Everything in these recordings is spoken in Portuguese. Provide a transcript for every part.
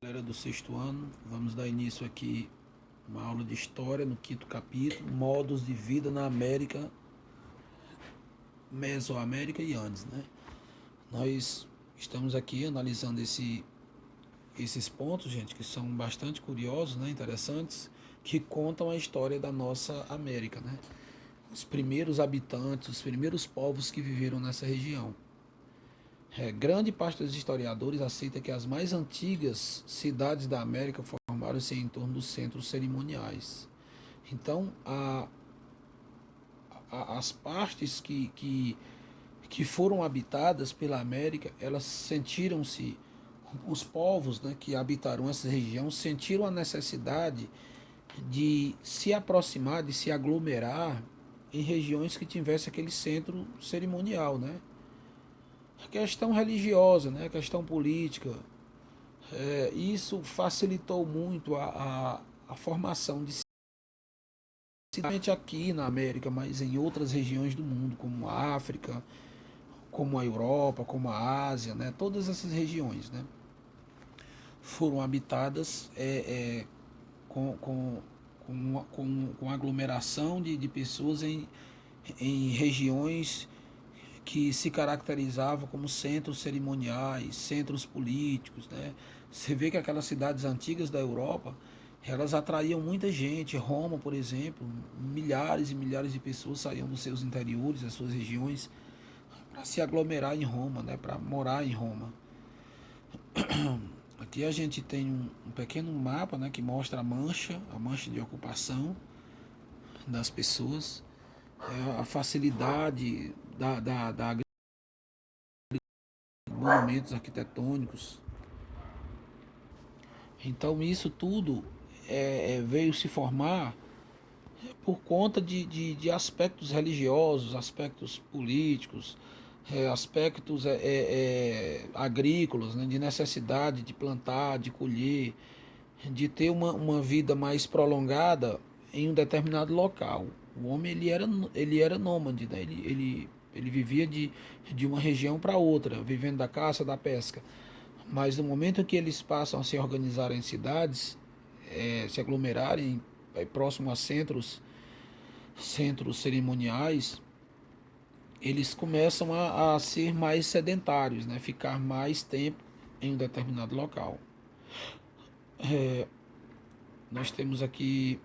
Galera do sexto ano, vamos dar início aqui uma aula de história no quinto capítulo, modos de vida na América, Mesoamérica e Andes, né? Nós estamos aqui analisando esses pontos, gente, que são bastante curiosos, né, interessantes, que contam a história da nossa América, né? Os primeiros habitantes, os primeiros povos que viveram nessa região. Grande parte dos historiadores aceita que as mais antigas cidades da América formaram-se em torno dos centros cerimoniais. Então, as partes que foram habitadas pela América, elas sentiram-se, os povos, né, que habitaram essa região, sentiram a necessidade de se aproximar, de se aglomerar em regiões que tivesse aquele centro cerimonial, né? A questão religiosa, né? A questão política, isso facilitou muito a formação de cidade aqui na América, mas em outras regiões do mundo, como a África, como a Europa, como a Ásia, né? Todas essas regiões, né? Foram habitadas com aglomeração de pessoas em regiões que se caracterizavam como centros cerimoniais, centros políticos, né? Você vê que aquelas cidades antigas da Europa, elas atraíam muita gente. Roma, por exemplo, milhares e milhares de pessoas saíam dos seus interiores, das suas regiões, para se aglomerar em Roma, né? Para morar em Roma. Aqui a gente tem um pequeno mapa, né? Que mostra a mancha de ocupação das pessoas, a facilidade da monumentos arquitetônicos. Então isso tudo veio se formar por conta de aspectos religiosos, aspectos políticos, aspectos agrícolas, né, de necessidade de plantar, de colher, de ter uma vida mais prolongada em um determinado local. O homem ele era nômade, né? Ele vivia de uma região para outra, vivendo da caça, da pesca. Mas no momento que eles passam a se organizar em cidades, se aglomerarem próximo a centros cerimoniais, eles começam a ser mais sedentários, né? Ficar mais tempo em um determinado local. Nós temos aqui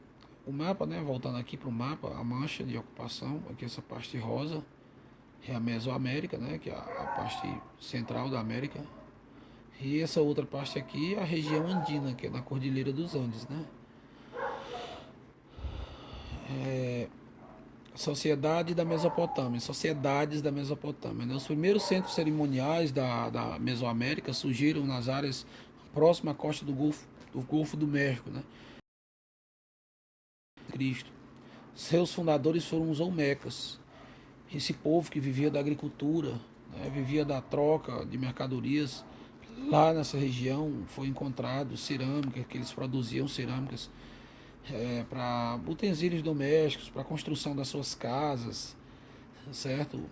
o mapa, né? Voltando aqui para o mapa, a mancha de ocupação, aqui essa parte rosa é a Mesoamérica, né? Que é a parte central da América. E essa outra parte aqui é a região andina, que é na Cordilheira dos Andes, né? Sociedades da Mesopotâmia. Né? Os primeiros centros cerimoniais da Mesoamérica surgiram nas áreas próximas à costa do Golfo do México, né? Cristo. Seus fundadores foram os Olmecas. Esse povo que vivia da agricultura, né? Vivia da troca de mercadorias. Lá nessa região foi encontrado cerâmica, que eles produziam cerâmicas para utensílios domésticos, para a construção das suas casas, certo?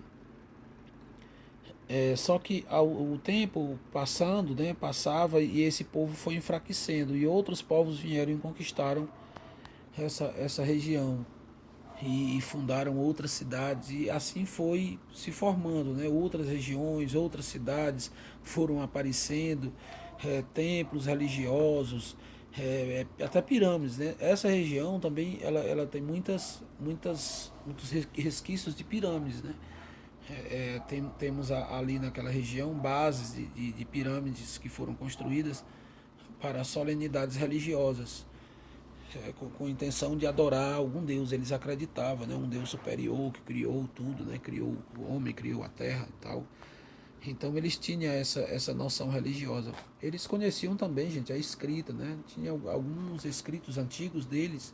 Só que o tempo passando, né, passava e esse povo foi enfraquecendo e outros povos vieram e conquistaram essa região e fundaram outras cidades e assim foi se formando, né? Outras regiões, outras cidades foram aparecendo, templos religiosos, até pirâmides, né? Essa região também ela tem muitos resquícios de pirâmides, né? Temos ali naquela região bases de pirâmides que foram construídas para solenidades religiosas, com a intenção de adorar algum deus. Eles acreditavam, né? Um deus superior que criou tudo, né? Criou o homem, criou a terra e tal. Então eles tinham essa noção religiosa. Eles conheciam também, gente, a escrita, né? Tinha alguns escritos antigos deles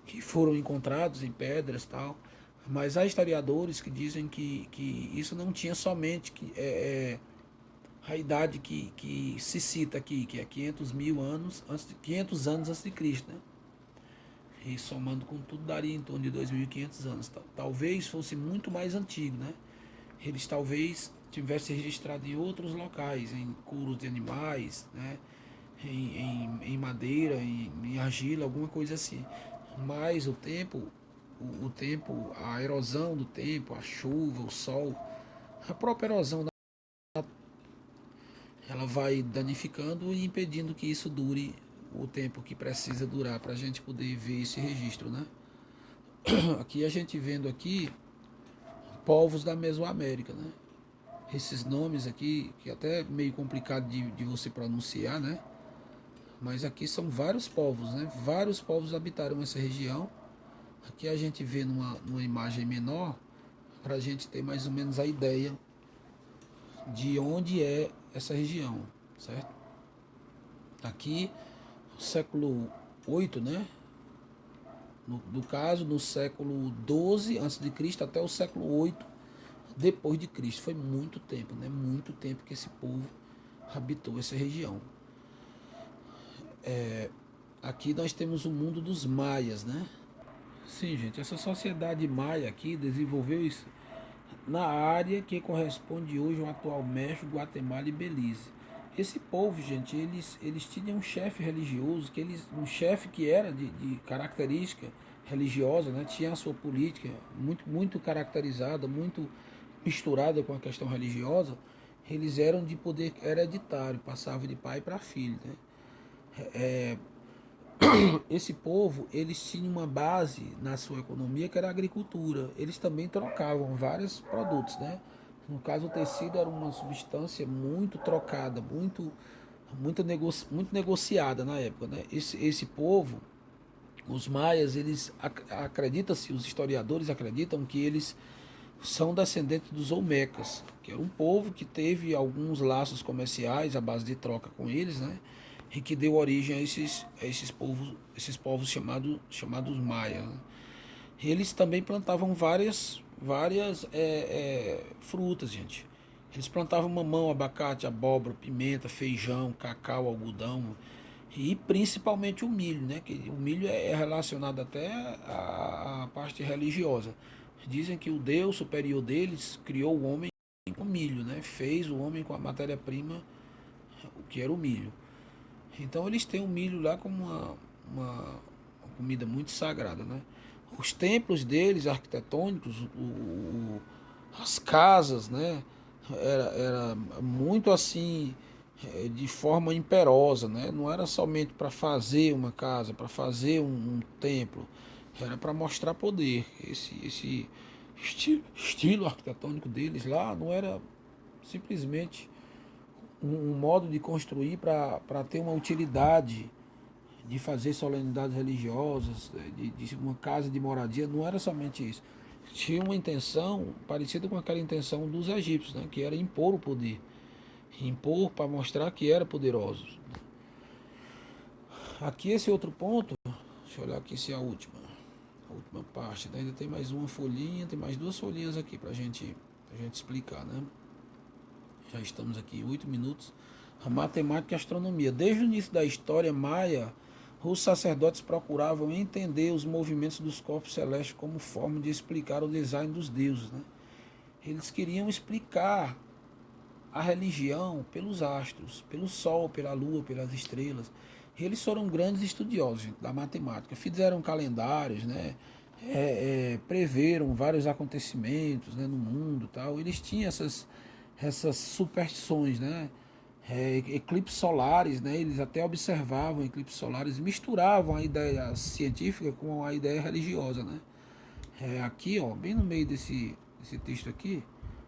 que foram encontrados em pedras e tal. Mas há historiadores que dizem que isso não tinha somente a idade que se cita aqui, que é 500 mil anos, 500 anos antes de Cristo, né? E somando com tudo daria em torno de 2.500 anos. Talvez fosse muito mais antigo, né? Eles talvez tivessem registrado em outros locais, em couros de animais, né? em madeira, em argila, alguma coisa assim. Mas o tempo, a erosão do tempo, a chuva, o sol, a própria erosão, ela vai danificando e impedindo que isso dure o tempo que precisa durar para a gente poder ver esse registro, né? Aqui a gente vendo aqui povos da Mesoamérica, né? Esses nomes aqui, que é até meio complicado de você pronunciar, né? Mas aqui são vários povos, né? Vários povos habitaram essa região. Aqui a gente vê numa imagem menor, para a gente ter mais ou menos a ideia de onde é essa região, certo? Aqui, no século VIII, né? No caso, no século XII a.C. até o século VIII depois de Cristo. Foi muito tempo, né? Muito tempo que esse povo habitou essa região. Aqui nós temos o mundo dos maias, né? Sim, gente, essa sociedade maia aqui desenvolveu isso na área que corresponde hoje ao atual México, Guatemala e Belize. Esse povo, gente, eles tinham um chefe religioso, um chefe que era de característica religiosa, né? Tinha a sua política muito caracterizada, muito misturada com a questão religiosa. Eles eram de poder hereditário, passavam de pai para filho, né? Esse povo, eles tinham uma base na sua economia que era a agricultura. Eles também trocavam vários produtos, né? No caso, o tecido era uma substância muito trocada, muito negociada na época, né? Esse povo, os maias, eles acreditam-se, os historiadores acreditam que eles são descendentes dos Olmecas, que era um povo que teve alguns laços comerciais à base de troca com eles, né? E que deu origem esses povos chamados Maia. Né? Eles também plantavam várias frutas, gente. Eles plantavam mamão, abacate, abóbora, pimenta, feijão, cacau, algodão e principalmente o milho, né? Que o milho é relacionado até à parte religiosa. Dizem que o Deus superior deles criou o homem com milho, né? Fez o homem com a matéria-prima, o que era o milho. Então eles têm o milho lá como uma comida muito sagrada, né? Os templos deles, arquitetônicos, as casas, né? Era muito assim, de forma imperosa, né? Não era somente para fazer uma casa, para fazer um templo, era para mostrar poder. Esse estilo arquitetônico deles lá não era simplesmente um modo de construir para ter uma utilidade de fazer solenidades religiosas, de uma casa de moradia, não era somente isso. Tinha uma intenção parecida com aquela intenção dos egípcios, né, que era impor o poder. Impor para mostrar que era poderoso. Aqui esse outro ponto, deixa eu olhar aqui se é a última parte, né? Ainda tem mais uma folhinha, tem mais duas folhinhas aqui para gente explicar, né? Já estamos aqui 8 minutos. A matemática e a astronomia. Desde o início da história maia, os sacerdotes procuravam entender os movimentos dos corpos celestes como forma de explicar o design dos deuses. Né? Eles queriam explicar a religião pelos astros, pelo sol, pela lua, pelas estrelas. Eles foram grandes estudiosos da matemática. Fizeram calendários, né? Preveram vários acontecimentos, né, no mundo, tal. Eles tinham essas superstições, né? Eclipses solares, né? Eles até observavam eclipses solares, misturavam a ideia científica com a ideia religiosa, né? Aqui, ó, bem no meio desse texto aqui,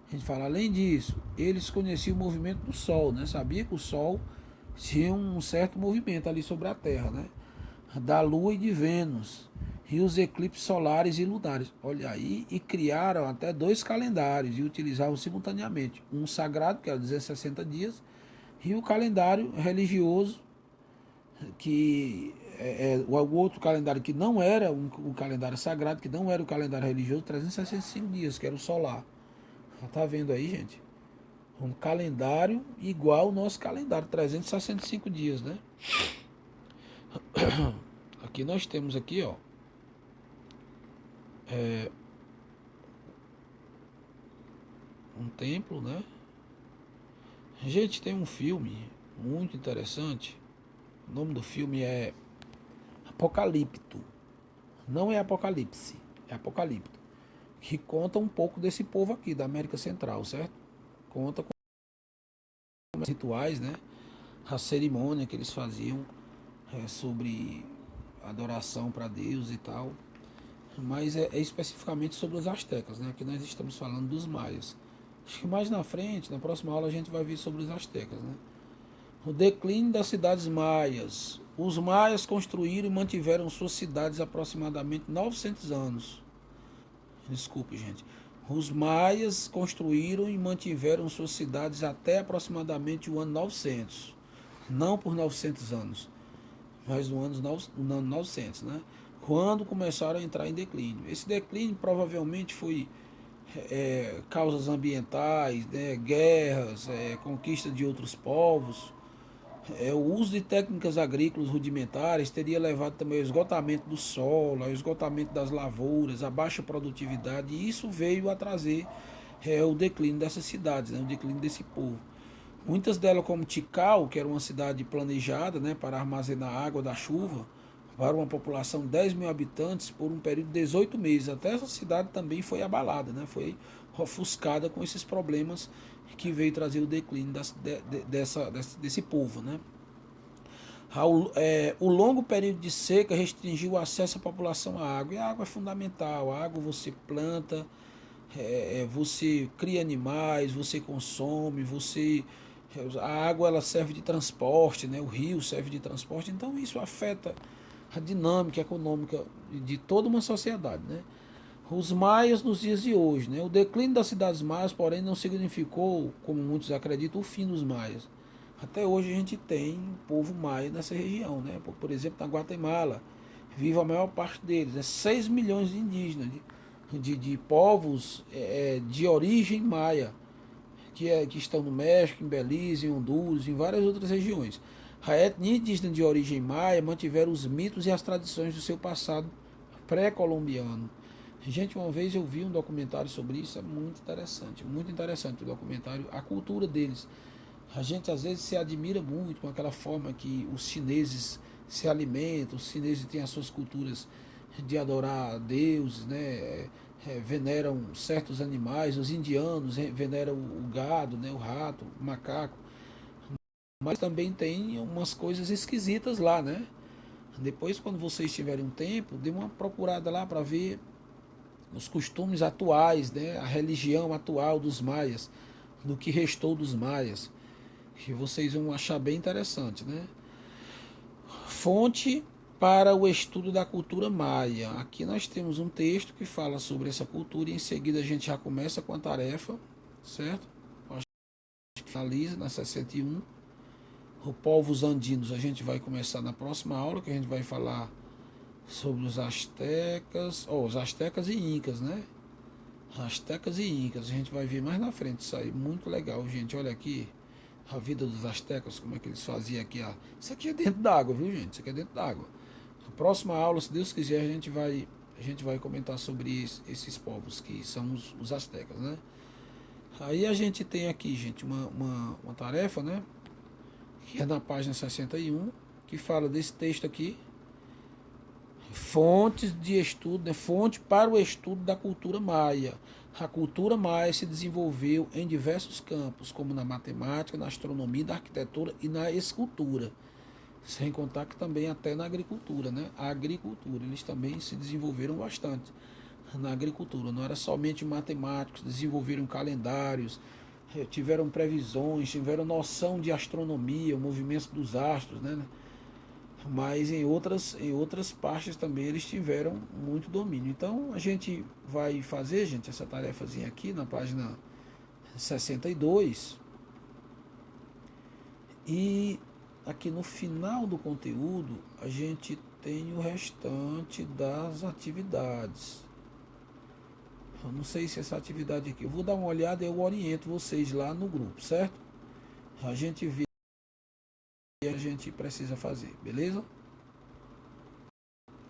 a gente fala, além disso, eles conheciam o movimento do Sol, né? Sabia que o Sol tinha um certo movimento ali sobre a Terra, né? Da Lua e de Vênus, e os eclipses solares e lunares. Olha aí, e criaram até dois calendários e utilizavam simultaneamente. Um sagrado, que era 260 dias, e o calendário religioso, que o outro calendário que não era um calendário sagrado, que não era o calendário religioso, 365 dias, que era o solar. Tá vendo aí, gente? Um calendário igual ao nosso calendário, 365 dias, né? Aqui nós temos aqui, ó, um templo, né? Gente, tem um filme muito interessante O nome do filme é Apocalipto. Não é Apocalipse, é Apocalipto. Que conta um pouco desse povo aqui, da América Central, certo? Conta com os rituais, né? A cerimônia que eles faziam sobre adoração para Deus e tal. Mas é especificamente sobre os astecas, né? Aqui nós estamos falando dos maias. Acho que mais na frente, na próxima aula, a gente vai ver sobre os astecas, né? O declínio das cidades maias. Os maias construíram e mantiveram suas cidades aproximadamente 900 anos. Desculpe, gente. Os maias construíram e mantiveram suas cidades até aproximadamente o ano 900. Não por 900 anos, mas no ano 900, né? Quando começaram a entrar em declínio. Esse declínio provavelmente foi causas ambientais, né, guerras, conquista de outros povos. O uso de técnicas agrícolas rudimentares teria levado também ao esgotamento do solo, ao esgotamento das lavouras, à baixa produtividade, e isso veio a trazer o declínio dessas cidades, né, o declínio desse povo. Muitas delas, como Tikal, que era uma cidade planejada, né, para armazenar água da chuva, para uma população de 10 mil habitantes por um período de 18 meses. Até essa cidade também foi abalada, né, foi ofuscada com esses problemas que veio trazer o declínio desse povo. Né. O longo período de seca restringiu o acesso à população à água. E a água é fundamental. A água você planta, você cria animais, você consome, a água ela serve de transporte, né? O rio serve de transporte. Então isso afeta a dinâmica econômica de toda uma sociedade, né? Os maias nos dias de hoje, né? O declínio das cidades maias, porém, não significou, como muitos acreditam, o fim dos maias. Até hoje a gente tem o povo maia nessa região, né? Por exemplo, na Guatemala, vive a maior parte deles, né? 6 milhões de indígenas, de povos de origem maia, que estão no México, em Belize, em Honduras, em várias outras regiões. A etnia indígena de origem maia mantiveram os mitos e as tradições do seu passado pré-colombiano. Gente, uma vez eu vi um documentário sobre isso, é muito interessante o documentário, a cultura deles. A gente às vezes se admira muito com aquela forma que os chineses se alimentam, os chineses têm as suas culturas de adorar deuses, né? Veneram certos animais, os indianos veneram o gado, né? O rato, o macaco, mas também tem umas coisas esquisitas lá, né? Depois, quando vocês tiverem um tempo, dê uma procurada lá para ver os costumes atuais, né? A religião atual dos maias, do que restou dos maias, que vocês vão achar bem interessante, né? Fonte para o estudo da cultura maia. Aqui nós temos um texto que fala sobre essa cultura e em seguida a gente já começa com a tarefa, certo? Acho que finaliza na 61. Os povos andinos a gente vai começar na próxima aula, que a gente vai falar sobre os astecas, os astecas e incas, né? Astecas e incas, a gente vai ver mais na frente isso aí, muito legal, gente. Olha aqui a vida dos astecas, como é que eles faziam aqui. Isso aqui é dentro d'água, viu, gente? Isso aqui é dentro d'água. Na próxima aula, se Deus quiser, a gente vai comentar sobre esses povos que são os astecas, né? Aí a gente tem aqui, gente, uma tarefa, né? Que é na página 61, que fala desse texto aqui. Fontes de estudo, né? Fonte para o estudo da cultura maia. A cultura maia se desenvolveu em diversos campos, como na matemática, na astronomia, na arquitetura e na escultura. Sem contar que também até na agricultura, né? A agricultura, eles também se desenvolveram bastante na agricultura. Não era somente matemáticos, desenvolveram calendários, tiveram previsões, tiveram noção de astronomia, o movimento dos astros, né? Mas em outras partes também eles tiveram muito domínio. Então a gente vai fazer, gente, essa tarefazinha aqui na página 62 e aqui no final do conteúdo a gente tem o restante das atividades. Eu não sei se essa atividade aqui, eu vou dar uma olhada e eu oriento vocês lá no grupo, certo? A gente vê o que a gente precisa fazer, beleza?